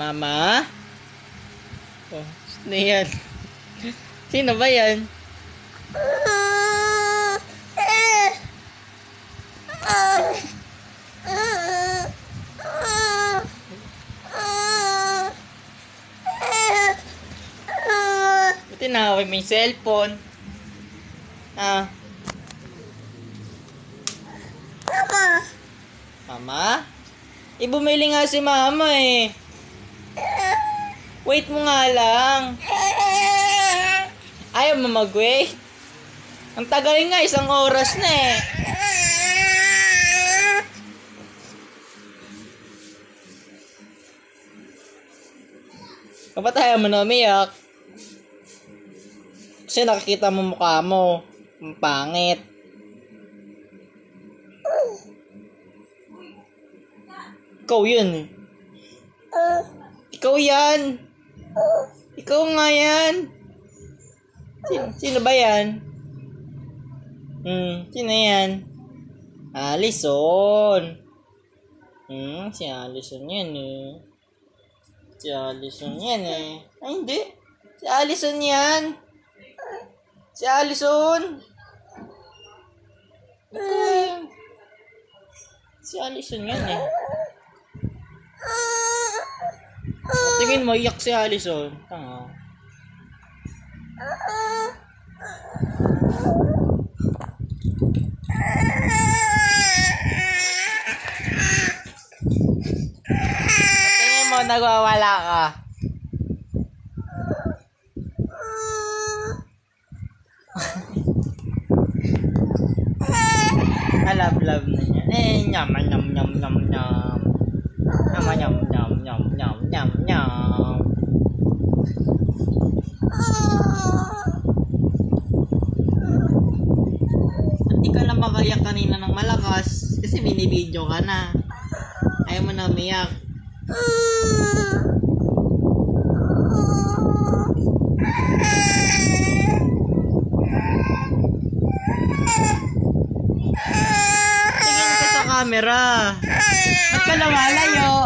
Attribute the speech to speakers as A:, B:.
A: Mama? Oh, sino yan? Sino ba yan? Buti na may cellphone. Ah. Mama? Bumili nga si mama eh. Wait mo nga lang. Ayaw mo mag-wait? Ang tagal nga, 1 oras na eh. Ba't ayaw mo na umiyak? Kasi nakikita mo mukha mo. Ang pangit. Ikaw yun eh. Ikaw yan. Ikaw nga yan. Sino ba yan? Sino yan? Allison. Si Allison yan eh. Si Allison yan eh. Ay hindi. Si Allison yan. Si Allison. Okay. Si Allison yan eh. Tingin mo, iyak si Allison. Tanga. Tingin mo, nagwawala ka. Love na niya. Nyam, nyam, nyam, nyam, nyam. Nyam, nyam, nyam, nyam, nyam, nyam, nyam. Hindi ka na makaiyak kanina ng malakas kasi binibidyo ka na. Ayaw mo na umiyak. Tingin ka sa camera. Ba't ka lumalayo?